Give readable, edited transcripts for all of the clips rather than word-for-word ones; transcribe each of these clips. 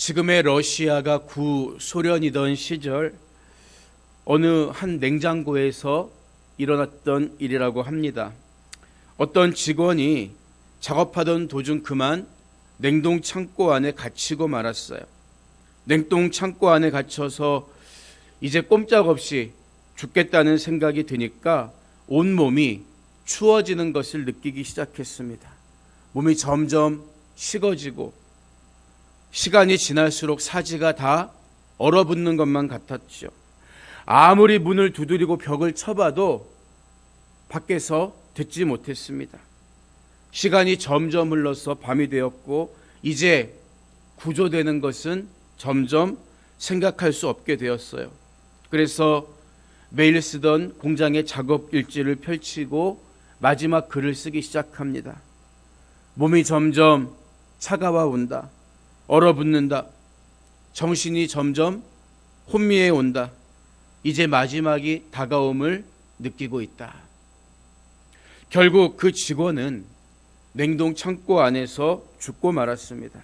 지금의 러시아가 구소련이던 시절 어느 한 냉장고에서 일어났던 일이라고 합니다. 어떤 직원이 작업하던 도중 그만 냉동 창고 안에 갇히고 말았어요. 냉동 창고 안에 갇혀서 이제 꼼짝없이 죽겠다는 생각이 드니까 온몸이 추워지는 것을 느끼기 시작했습니다. 몸이 점점 식어지고 시간이 지날수록 사지가 다 얼어붙는 것만 같았죠. 아무리 문을 두드리고 벽을 쳐봐도 밖에서 듣지 못했습니다. 시간이 점점 흘러서 밤이 되었고 이제 구조되는 것은 점점 생각할 수 없게 되었어요. 그래서 매일 쓰던 공장의 작업 일지를 펼치고 마지막 글을 쓰기 시작합니다. 몸이 점점 차가워 온다. 얼어붙는다. 정신이 점점 혼미해 온다. 이제 마지막이 다가옴을 느끼고 있다. 결국 그 직원은 냉동 창고 안에서 죽고 말았습니다.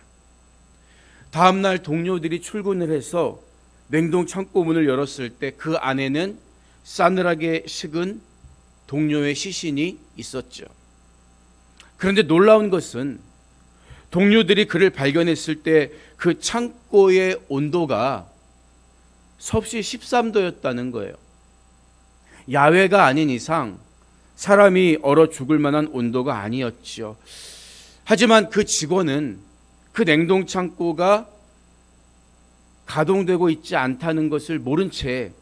다음 날 동료들이 출근을 해서 냉동 창고 문을 열었을 때 그 안에는 싸늘하게 식은 동료의 시신이 있었죠. 그런데 놀라운 것은 동료들이 그를 발견했을 때 그 창고의 온도가 섭씨 13도였다는 거예요. 야외가 아닌 이상 사람이 얼어 죽을 만한 온도가 아니었죠. 하지만 그 직원은 그 냉동 창고가 가동되고 있지 않다는 것을 모른 채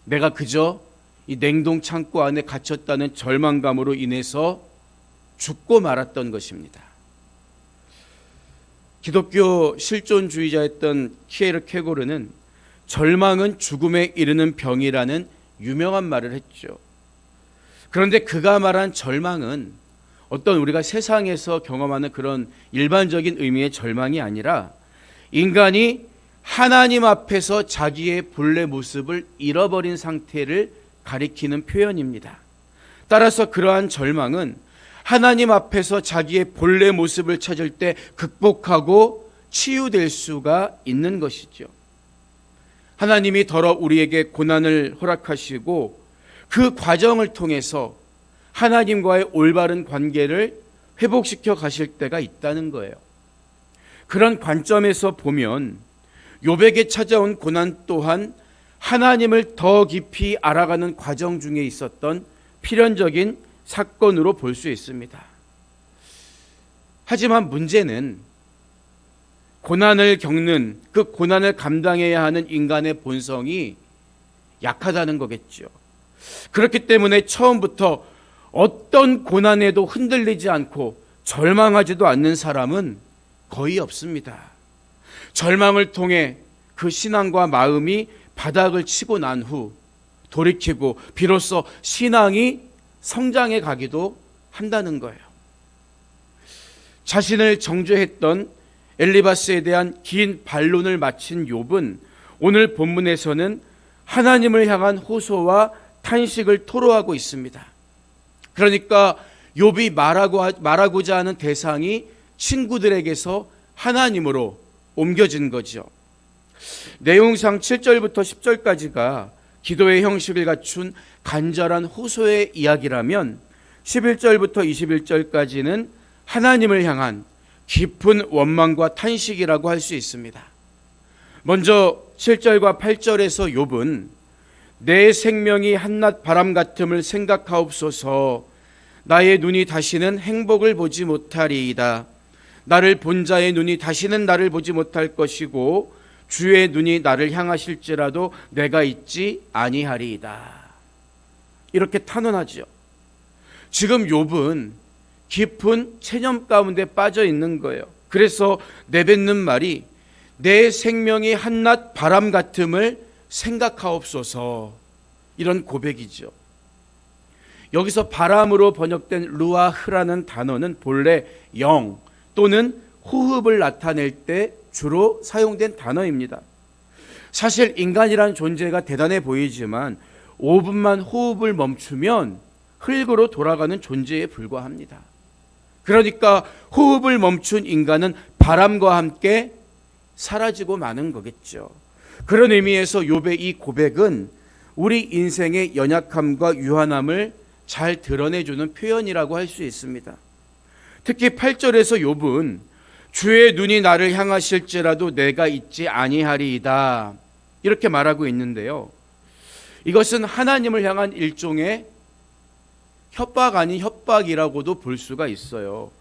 내가 그저 이 냉동 창고 안에 갇혔다는 절망감으로 인해서 죽고 말았던 것입니다. 기독교 실존주의자였던 키에르 케고르는 절망은 죽음에 이르는 병이라는 유명한 말을 했죠. 그런데 그가 말한 절망은 어떤 우리가 세상에서 경험하는 그런 일반적인 의미의 절망이 아니라 인간이 하나님 앞에서 자기의 본래 모습을 잃어버린 상태를 가리키는 표현입니다. 따라서 그러한 절망은 하나님 앞에서 자기의 본래 모습을 찾을 때 극복하고 치유될 수가 있는 것이죠. 하나님이 더러 우리에게 고난을 허락하시고 그 과정을 통해서 하나님과의 올바른 관계를 회복시켜 가실 때가 있다는 거예요. 그런 관점에서 보면 욥에게 찾아온 고난 또한 하나님을 더 깊이 알아가는 과정 중에 있었던 필연적인 사건으로 볼 수 있습니다. 하지만 문제는 고난을 겪는 그 고난을 감당해야 하는 인간의 본성이 약하다는 거겠죠. 그렇기 때문에 처음부터 어떤 고난에도 흔들리지 않고 절망하지도 않는 사람은 거의 없습니다. 절망을 통해 그 신앙과 마음이 바닥을 치고 난 후 돌이키고 비로소 신앙이 성장해 가기도 한다는 거예요. 자신을 정죄했던 엘리바스에 대한 긴 반론을 마친 욥은 오늘 본문에서는 하나님을 향한 호소와 탄식을 토로하고 있습니다. 그러니까 욥이 말하고자 하는 대상이 친구들에게서 하나님으로 옮겨진 거죠. 내용상 7절부터 10절까지가 기도의 형식을 갖춘 간절한 호소의 이야기라면 11절부터 21절까지는 하나님을 향한 깊은 원망과 탄식이라고 할 수 있습니다. 먼저 7절과 8절에서 욥은 내 생명이 한낮 바람 같음을 생각하옵소서. 나의 눈이 다시는 행복을 보지 못하리이다. 나를 본 자의 눈이 다시는 나를 보지 못할 것이고 주의 눈이 나를 향하실지라도 내가 있지 아니하리이다. 이렇게 탄원하죠. 지금 욥은 깊은 체념 가운데 빠져 있는 거예요. 그래서 내뱉는 말이 내 생명이 한낮 바람 같음을 생각하옵소서. 이런 고백이죠. 여기서 바람으로 번역된 루아흐라는 단어는 본래 영 또는 호흡을 나타낼 때 주로 사용된 단어입니다. 사실 인간이란 존재가 대단해 보이지만 5분만 호흡을 멈추면 흙으로 돌아가는 존재에 불과합니다. 그러니까 호흡을 멈춘 인간은 바람과 함께 사라지고 마는 거겠죠. 그런 의미에서 욥의 이 고백은 우리 인생의 연약함과 유한함을 잘 드러내주는 표현이라고 할 수 있습니다. 특히 8절에서 욥은 주의 눈이 나를 향하실지라도 내가 잊지 아니하리이다 이렇게 말하고 있는데요. 이것은 하나님을 향한 일종의 협박 아닌 협박이라고도 볼 수가 있어요.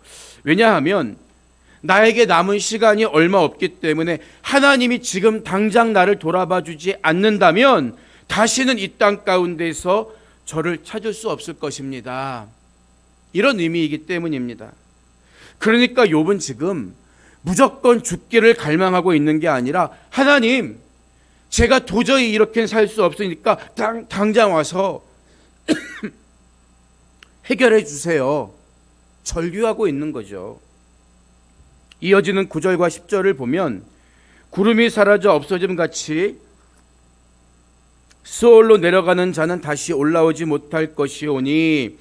왜냐하면 나에게 남은 시간이 얼마 없기 때문에 하나님이 지금 당장 나를 돌아봐 주지 않는다면 다시는 이 땅 가운데서 저를 찾을 수 없을 것입니다. 이런 의미이기 때문입니다. 그러니까 욥은 지금 무조건 죽기를 갈망하고 있는 게 아니라 하나님, 제가 도저히 이렇게 살 수 없으니까 당장 와서 해결해 주세요. 절규하고 있는 거죠. 이어지는 9절과 10절을 보면 구름이 사라져 없어짐 같이 스올로 내려가는 자는 다시 올라오지 못할 것이오니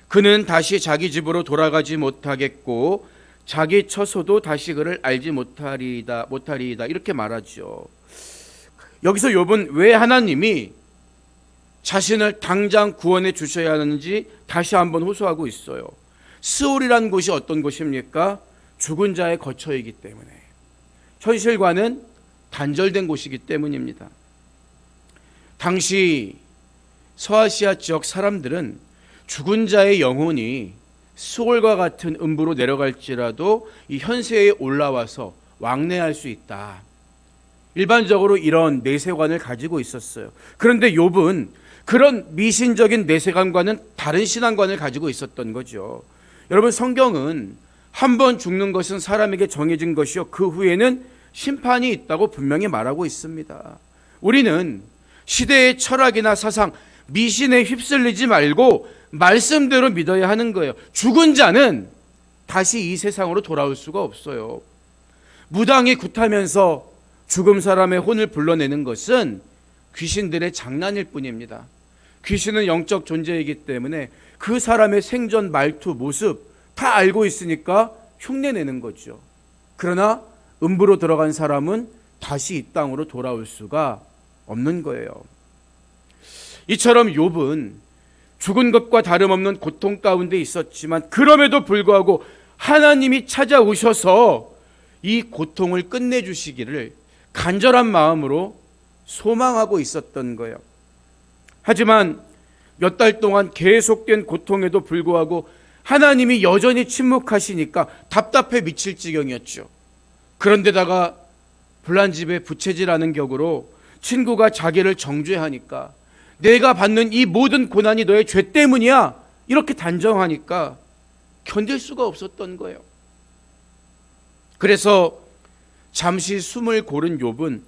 그는 다시 자기 집으로 돌아가지 못하겠고 자기 처소도 다시 그를 알지 못하리이다 이렇게 말하죠. 여기서 욥은 왜 하나님이 자신을 당장 구원해 주셔야 하는지 다시 한번 호소하고 있어요. 스올이란 곳이 어떤 곳입니까? 죽은 자의 거처이기 때문에, 현실과는 단절된 곳이기 때문입니다. 당시 서아시아 지역 사람들은 죽은 자의 영혼이 스올과 같은 음부로 내려갈지라도 이 현세에 올라와서 왕래할 수 있다. 일반적으로 이런 내세관을 가지고 있었어요. 그런데 욥은 그런 미신적인 내세관과는 다른 신앙관을 가지고 있었던 거죠. 여러분, 성경은 한 번 죽는 것은 사람에게 정해진 것이요 그 후에는 심판이 있다고 분명히 말하고 있습니다. 우리는 시대의 철학이나 사상, 미신에 휩쓸리지 말고 말씀대로 믿어야 하는 거예요. 죽은 자는 다시 이 세상으로 돌아올 수가 없어요. 무당이 굿하면서 죽은 사람의 혼을 불러내는 것은 귀신들의 장난일 뿐입니다. 귀신은 영적 존재이기 때문에 그 사람의 생전 말투, 모습 다 알고 있으니까 흉내내는 거죠. 그러나 음부로 들어간 사람은 다시 이 땅으로 돌아올 수가 없는 거예요. 이처럼 욥은 죽은 것과 다름없는 고통 가운데 있었지만 그럼에도 불구하고 하나님이 찾아오셔서 이 고통을 끝내주시기를 간절한 마음으로 소망하고 있었던 거예요. 하지만 몇 달 동안 계속된 고통에도 불구하고 하나님이 여전히 침묵하시니까 답답해 미칠 지경이었죠. 그런데다가 불난집에 부채질하는 격으로 친구가 자기를 정죄하니까 내가 받는 이 모든 고난이 너의 죄 때문이야 이렇게 단정하니까 견딜 수가 없었던 거예요. 그래서 잠시 숨을 고른 욥은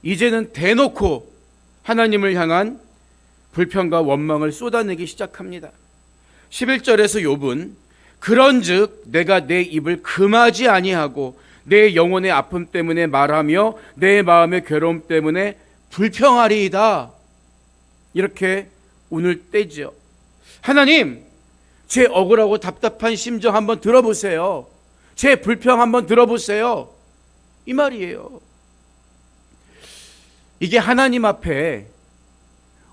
이제는 대놓고 하나님을 향한 불평과 원망을 쏟아내기 시작합니다. 11절에서 욥은 그런즉 내가 내 입을 금하지 아니하고 내 영혼의 아픔 때문에 말하며 내 마음의 괴로움 때문에 불평하리이다 이렇게 운을 떼죠. 하나님, 제 억울하고 답답한 심정 한번 들어보세요. 제 불평 한번 들어보세요. 이 말이에요. 이게 하나님 앞에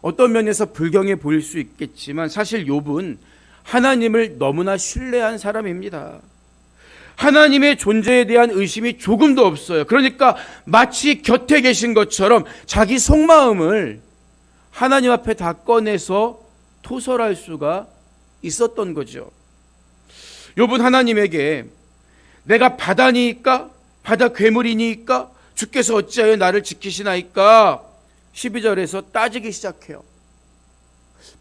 어떤 면에서 불경해 보일 수 있겠지만 사실 욥은 하나님을 너무나 신뢰한 사람입니다. 하나님의 존재에 대한 의심이 조금도 없어요. 그러니까 마치 곁에 계신 것처럼 자기 속마음을 하나님 앞에 다 꺼내서 토설할 수가 있었던 거죠. 욥은 하나님에게 내가 바다니까? 바다 괴물이니까? 주께서 어찌하여 나를 지키시나이까? 12절에서 따지기 시작해요.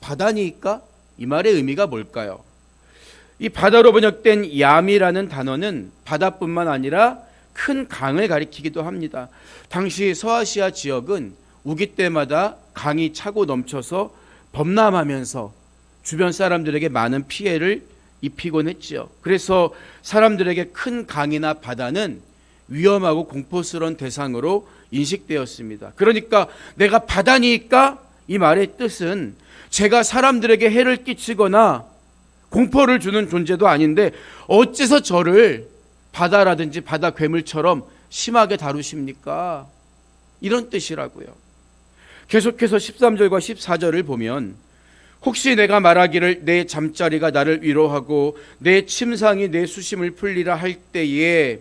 바다니까? 이 말의 의미가 뭘까요? 이 바다로 번역된 얌이라는 단어는 바다뿐만 아니라 큰 강을 가리키기도 합니다. 당시 서아시아 지역은 우기 때마다 강이 차고 넘쳐서 범람하면서 주변 사람들에게 많은 피해를 입히곤 했죠. 그래서 사람들에게 큰 강이나 바다는 위험하고 공포스러운 대상으로 인식되었습니다. 그러니까 내가 바다니까? 이 말의 뜻은 제가 사람들에게 해를 끼치거나 공포를 주는 존재도 아닌데 어째서 저를 바다라든지 바다 괴물처럼 심하게 다루십니까? 이런 뜻이라고요. 계속해서 13절과 14절을 보면 혹시 내가 말하기를 내 잠자리가 나를 위로하고 내 침상이 내 수심을 풀리라 할 때에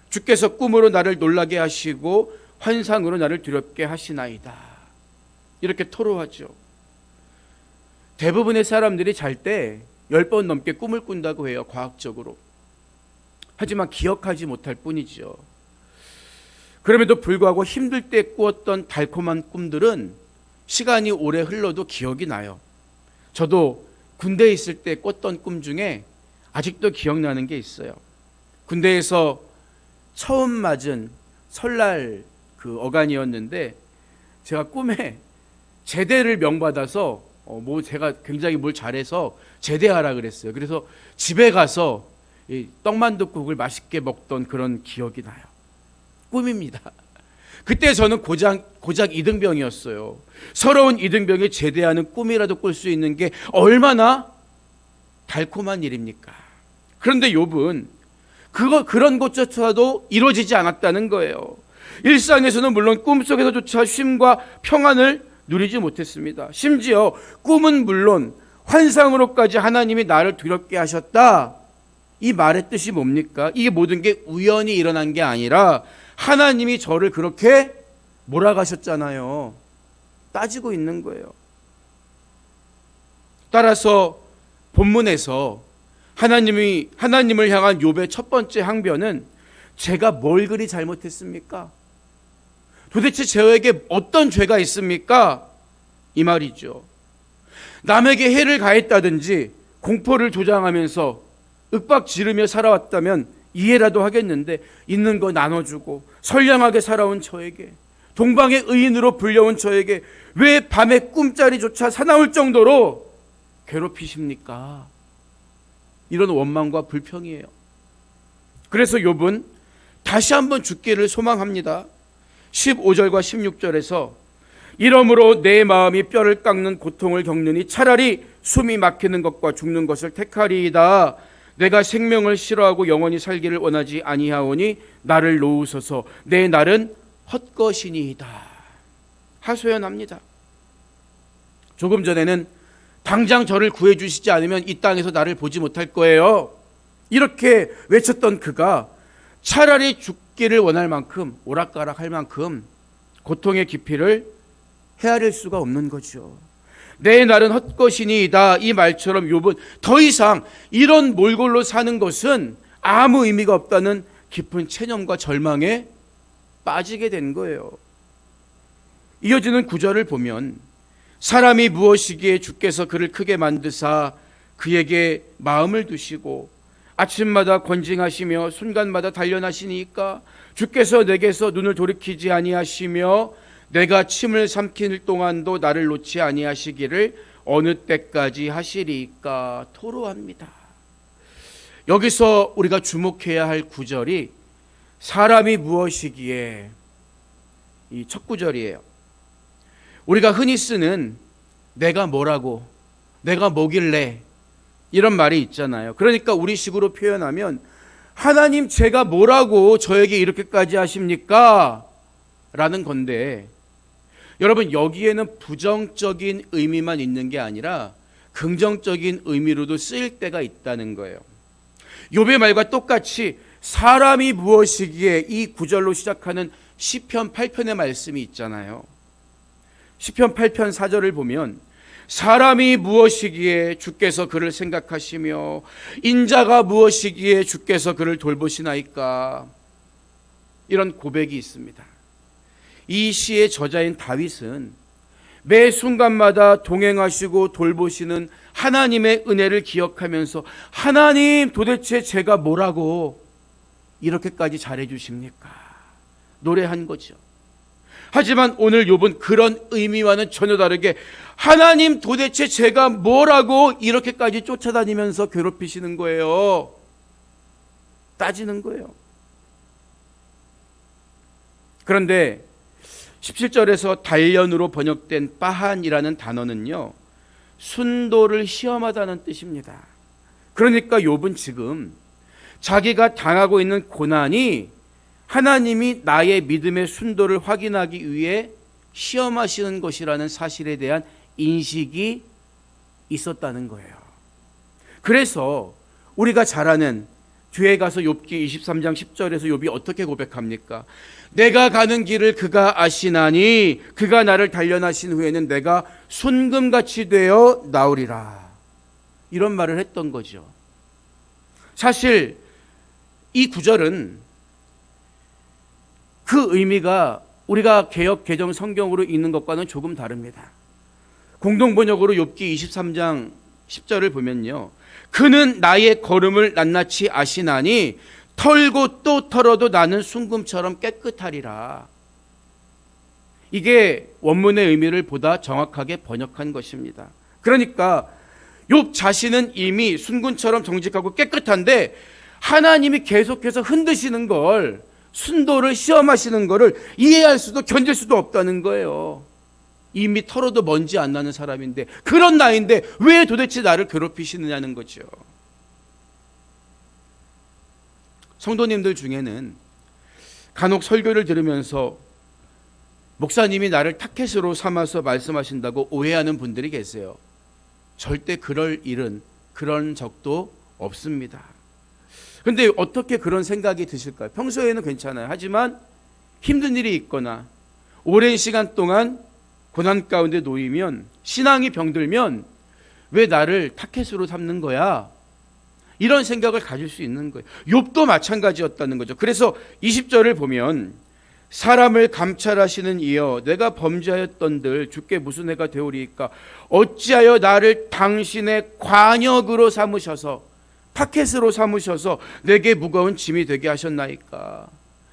주께서 꿈으로 나를 놀라게 하시고 환상으로 나를 두렵게 하시나이다. 이렇게 토로하죠. 대부분의 사람들이 잘 때 10번 넘게 꿈을 꾼다고 해요, 과학적으로. 하지만 기억하지 못할 뿐이죠. 그럼에도 불구하고 힘들 때 꾸었던 달콤한 꿈들은 시간이 오래 흘러도 기억이 나요. 저도 군대에 있을 때 꿨던 꿈 중에 아직도 기억나는 게 있어요. 군대에서 처음 맞은 설날 그 어간이었는데 제가 꿈에 제대를 명받아서 제가 굉장히 뭘 잘해서 제대하라 그랬어요. 그래서 집에 가서 이 떡만둣국을 맛있게 먹던 그런 기억이 나요. 꿈입니다. 그때 저는 고작 2등병이었어요. 서러운 2등병이 제대하는 꿈이라도 꿀 수 있는 게 얼마나 달콤한 일입니까? 그런데 욥은 그런 것조차도 이루어지지 않았다는 거예요. 일상에서는 물론 꿈속에서조차 쉼과 평안을 누리지 못했습니다. 심지어 꿈은 물론 환상으로까지 하나님이 나를 두렵게 하셨다. 이 말의 뜻이 뭡니까? 이게 모든 게 우연히 일어난 게 아니라 하나님이 저를 그렇게 몰아가셨잖아요. 따지고 있는 거예요. 따라서 본문에서 하나님을 향한 욥의 첫 번째 항변은 제가 뭘 그리 잘못했습니까? 도대체 저에게 어떤 죄가 있습니까? 이 말이죠. 남에게 해를 가했다든지 공포를 조장하면서 윽박 지르며 살아왔다면 이해라도 하겠는데 있는 거 나눠주고 선량하게 살아온 저에게, 동방의 의인으로 불려온 저에게 왜 밤에 꿈자리조차 사나울 정도로 괴롭히십니까? 이런 원망과 불평이에요. 그래서 욥은 다시 한번 죽기를 소망합니다. 15절과 16절에서 이러므로 내 마음이 뼈를 깎는 고통을 겪느니 차라리 숨이 막히는 것과 죽는 것을 택하리이다. 내가 생명을 싫어하고 영원히 살기를 원하지 아니하오니 나를 놓으소서. 내 날은 헛것이니이다. 하소연합니다. 조금 전에는 당장 저를 구해주시지 않으면 이 땅에서 나를 보지 못할 거예요. 이렇게 외쳤던 그가 차라리 죽기를 원할 만큼, 오락가락할 만큼 고통의 깊이를 헤아릴 수가 없는 거죠. 내 날은 헛것이니이다. 이 말처럼 욥은 더 이상 이런 몰골로 사는 것은 아무 의미가 없다는 깊은 체념과 절망에 빠지게 된 거예요. 이어지는 구절을 보면 사람이 무엇이기에 주께서 그를 크게 만드사 그에게 마음을 두시고 아침마다 권징하시며 순간마다 단련하시니까 주께서 내게서 눈을 돌이키지 아니하시며 내가 침을 삼킬 동안도 나를 놓지 아니하시기를 어느 때까지 하시리까 토로합니다. 여기서 우리가 주목해야 할 구절이 사람이 무엇이기에, 이 첫 구절이에요. 우리가 흔히 쓰는 내가 뭐라고, 내가 뭐길래 이런 말이 있잖아요. 그러니까 우리식으로 표현하면 하나님 제가 뭐라고 저에게 이렇게까지 하십니까? 라는 건데, 여러분 여기에는 부정적인 의미만 있는 게 아니라 긍정적인 의미로도 쓰일 때가 있다는 거예요. 욥의 말과 똑같이 사람이 무엇이기에 이 구절로 시작하는 시편 8편의 말씀이 있잖아요. 시편 8편 4절을 보면 사람이 무엇이기에 주께서 그를 생각하시며 인자가 무엇이기에 주께서 그를 돌보시나이까, 이런 고백이 있습니다. 이 시의 저자인 다윗은 매 순간마다 동행하시고 돌보시는 하나님의 은혜를 기억하면서 하나님 도대체 제가 뭐라고 이렇게까지 잘해주십니까? 노래한 거죠. 하지만 오늘 욥은 그런 의미와는 전혀 다르게 하나님 도대체 제가 뭐라고 이렇게까지 쫓아다니면서 괴롭히시는 거예요. 따지는 거예요. 그런데 17절에서 단련으로 번역된 빠한이라는 단어는요, 순도를 시험하다는 뜻입니다. 그러니까 욥은 지금 자기가 당하고 있는 고난이 하나님이 나의 믿음의 순도를 확인하기 위해 시험하시는 것이라는 사실에 대한 인식이 있었다는 거예요. 그래서 우리가 잘 아는 뒤에 가서 욥기 23장 10절에서 욥이 어떻게 고백합니까? 내가 가는 길을 그가 아시나니 그가 나를 단련하신 후에는 내가 순금같이 되어 나오리라. 이런 말을 했던 거죠. 사실 이 구절은 그 의미가 우리가 개역 개정 성경으로 읽는 것과는 조금 다릅니다. 공동번역으로 욥기 23장 10절을 보면요, 그는 나의 걸음을 낱낱이 아시나니 털고 또 털어도 나는 순금처럼 깨끗하리라. 이게 원문의 의미를 보다 정확하게 번역한 것입니다. 그러니까 욥 자신은 이미 순금처럼 정직하고 깨끗한데 하나님이 계속해서 흔드시는 걸, 순도를 시험하시는 것을 이해할 수도 견딜 수도 없다는 거예요. 이미 털어도 먼지 안 나는 사람인데, 그런 나인데 왜 도대체 나를 괴롭히시느냐는 거죠. 성도님들 중에는 간혹 설교를 들으면서 목사님이 나를 타켓으로 삼아서 말씀하신다고 오해하는 분들이 계세요. 절대 그럴 일은, 그런 적도 없습니다. 그런데 어떻게 그런 생각이 드실까요? 평소에는 괜찮아요. 하지만 힘든 일이 있거나 오랜 시간 동안 고난 가운데 놓이면, 신앙이 병들면 왜 나를 타켓으로 삼는 거야? 이런 생각을 가질 수 있는 거예요. 욥도 마찬가지였다는 거죠. 그래서 20절을 보면 사람을 감찰하시는 이여 내가 범죄하였던들 주께 무슨 해가 되오리이까? 어찌하여 나를 당신의 관역으로 삼으셔서, 타켓으로 삼으셔서 내게 무거운 짐이 되게 하셨나이까?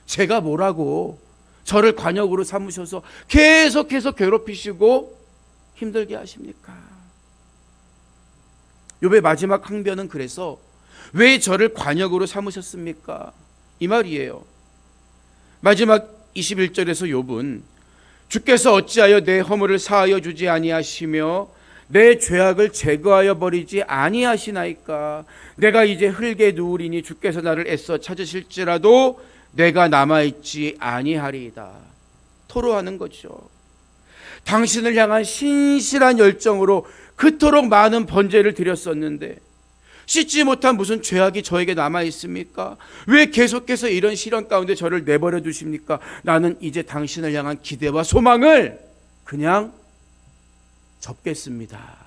제가 뭐라고 저를 관역으로 삼으셔서 계속해서 괴롭히시고 힘들게 하십니까? 욥의 마지막 항변은 그래서 왜 저를 관역으로 삼으셨습니까? 이 말이에요. 마지막 21절에서 욥은 주께서 어찌하여 내 허물을 사하여 주지 아니하시며 내 죄악을 제거하여 버리지 아니하시나이까? 내가 이제 흙에 누우리니 주께서 나를 애써 찾으실지라도 내가 남아있지 아니하리이다. 토로하는 거죠. 당신을 향한 신실한 열정으로 그토록 많은 번제를 드렸었는데 씻지 못한 무슨 죄악이 저에게 남아있습니까? 왜 계속해서 이런 시련 가운데 저를 내버려 두십니까? 나는 이제 당신을 향한 기대와 소망을 그냥 접겠습니다.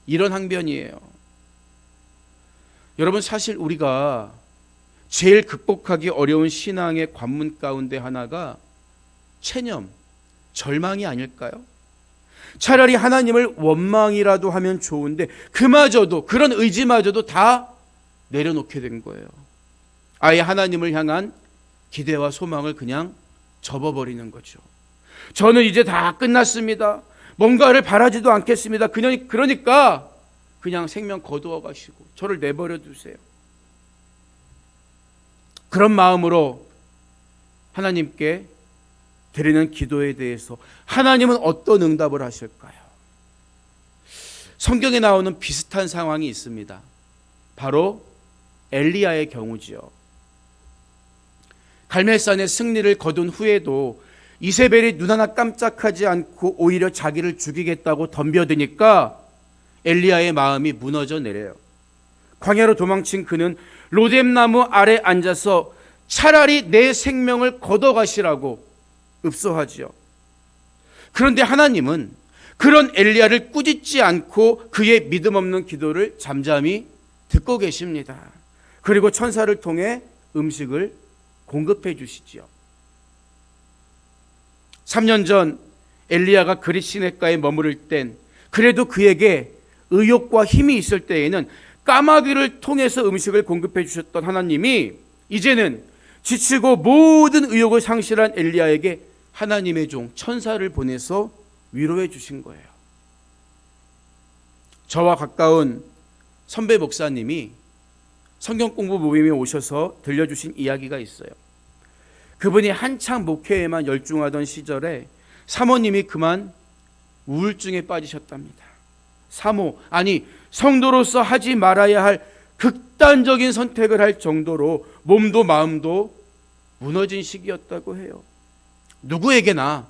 이런 항변이에요. 여러분, 사실 우리가 제일 극복하기 어려운 신앙의 관문 가운데 하나가 체념, 절망이 아닐까요? 차라리 하나님을 원망이라도 하면 좋은데 그마저도, 그런 의지마저도 다 내려놓게 된 거예요. 아예 하나님을 향한 기대와 소망을 그냥 접어버리는 거죠. 저는 이제 다 끝났습니다. 뭔가를 바라지도 않겠습니다. 그러니까 그냥 생명 거두어 가시고 저를 내버려 두세요. 그런 마음으로 하나님께 드리는 기도에 대해서 하나님은 어떤 응답을 하실까요? 성경에 나오는 비슷한 상황이 있습니다. 바로 엘리야의 경우지요. 갈멜산의 승리를 거둔 후에도 이세벨이 눈 하나 깜짝하지 않고 오히려 자기를 죽이겠다고 덤벼드니까 엘리야의 마음이 무너져 내려요. 광야로 도망친 그는 로뎀나무 아래 앉아서 차라리 내 생명을 걷어가시라고 읍소하지요. 그런데 하나님은 그런 엘리야를 꾸짖지 않고 그의 믿음 없는 기도를 잠잠히 듣고 계십니다. 그리고 천사를 통해 음식을 공급해 주시지요. 3년 전 엘리야가 그릿 시내가에 머무를 땐 그래도 그에게 의욕과 힘이 있을 때에는 까마귀를 통해서 음식을 공급해 주셨던 하나님이 이제는 지치고 모든 의욕을 상실한 엘리야에게 하나님의 종 천사를 보내서 위로해 주신 거예요. 저와 가까운 선배 목사님이 성경 공부 모임에 오셔서 들려주신 이야기가 있어요. 그분이 한창 목회에만 열중하던 시절에 사모님이 그만 우울증에 빠지셨답니다. 성도로서 하지 말아야 할 극단적인 선택을 할 정도로 몸도 마음도 무너진 시기였다고 해요. 누구에게나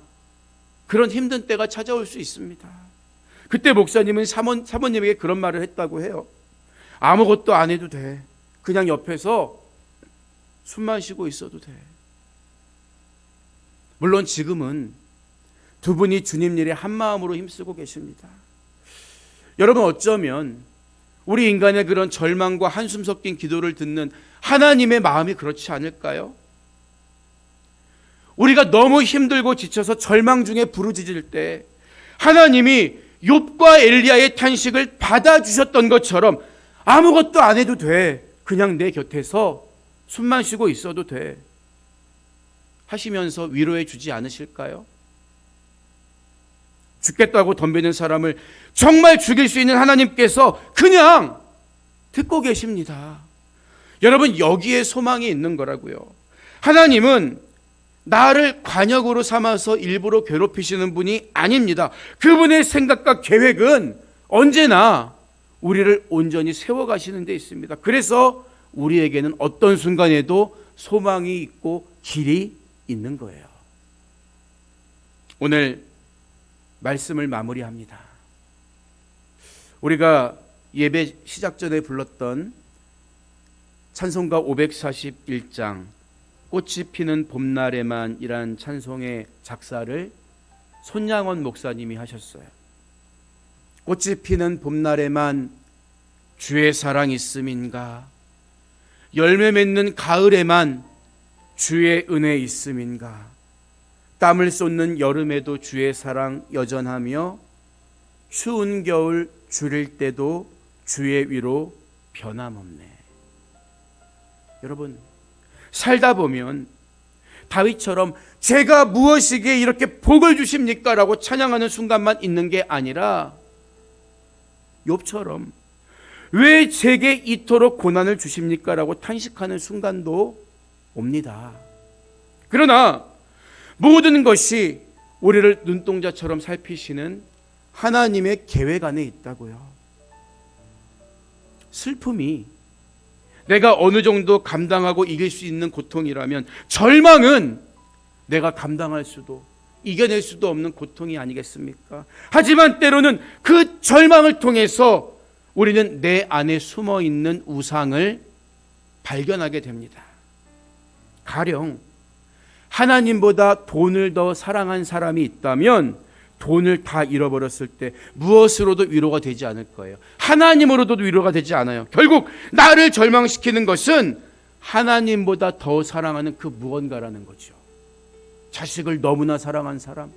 그런 힘든 때가 찾아올 수 있습니다. 그때 목사님은 사모님에게 그런 말을 했다고 해요. 아무것도 안 해도 돼. 그냥 옆에서 숨만 쉬고 있어도 돼. 물론 지금은 두 분이 주님 일에 한 마음으로 힘쓰고 계십니다. 여러분, 어쩌면 우리 인간의 그런 절망과 한숨 섞인 기도를 듣는 하나님의 마음이 그렇지 않을까요? 우리가 너무 힘들고 지쳐서 절망 중에 부르짖을 때 하나님이 욥과 엘리야의 탄식을 받아주셨던 것처럼 아무것도 안 해도 돼. 그냥 내 곁에서 숨만 쉬고 있어도 돼. 하시면서 위로해 주지 않으실까요? 죽겠다고 덤비는 사람을 정말 죽일 수 있는 하나님께서 그냥 듣고 계십니다. 여러분, 여기에 소망이 있는 거라고요. 하나님은 나를 관역으로 삼아서 일부러 괴롭히시는 분이 아닙니다. 그분의 생각과 계획은 언제나 우리를 온전히 세워가시는 데 있습니다. 그래서 우리에게는 어떤 순간에도 소망이 있고 길이 있는 거예요. 오늘 말씀을 마무리합니다. 우리가 예배 시작 전에 불렀던 찬송가 541장 꽃이 피는 봄날에만 이란 찬송의 작사를 손양원 목사님이 하셨어요. 꽃이 피는 봄날에만 주의 사랑 있음인가, 열매 맺는 가을에만 주의 은혜 있음인가, 땀을 쏟는 여름에도 주의 사랑 여전하며 추운 겨울 줄일 때도 주의 위로 변함없네. 여러분, 살다 보면 다윗처럼 제가 무엇이기에 이렇게 복을 주십니까? 라고 찬양하는 순간만 있는 게 아니라 욥처럼 왜 제게 이토록 고난을 주십니까? 라고 탄식하는 순간도 옵니다. 그러나 모든 것이 우리를 눈동자처럼 살피시는 하나님의 계획 안에 있다고요. 슬픔이 내가 어느 정도 감당하고 이길 수 있는 고통이라면 절망은 내가 감당할 수도 이겨낼 수도 없는 고통이 아니겠습니까? 하지만 때로는 그 절망을 통해서 우리는 내 안에 숨어 있는 우상을 발견하게 됩니다. 가령 하나님보다 돈을 더 사랑한 사람이 있다면 돈을 다 잃어버렸을 때 무엇으로도 위로가 되지 않을 거예요. 하나님으로도 위로가 되지 않아요. 결국 나를 절망시키는 것은 하나님보다 더 사랑하는 그 무언가라는 거죠. 자식을 너무나 사랑한 사람,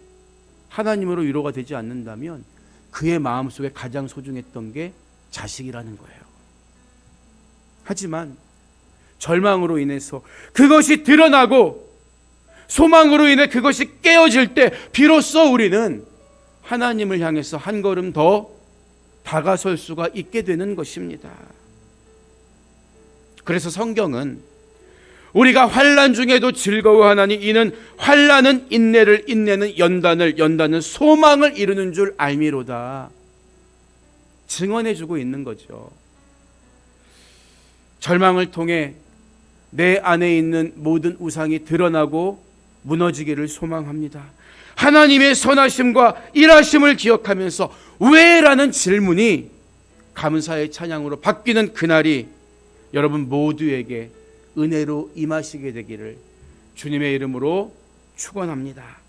하나님으로 위로가 되지 않는다면 그의 마음속에 가장 소중했던 게 자식이라는 거예요. 하지만 절망으로 인해서 그것이 드러나고 소망으로 인해 그것이 깨어질 때 비로소 우리는 하나님을 향해서 한 걸음 더 다가설 수가 있게 되는 것입니다. 그래서 성경은 우리가 환난 중에도 즐거워하나니 이는 환난은 인내를, 인내는 연단을, 연단은 소망을 이루는 줄 알미로다 증언해주고 있는 거죠. 절망을 통해 내 안에 있는 모든 우상이 드러나고 무너지기를 소망합니다. 하나님의 선하심과 일하심을 기억하면서 왜? 라는 질문이 감사의 찬양으로 바뀌는 그날이 여러분 모두에게 은혜로 임하시게 되기를 주님의 이름으로 축원합니다.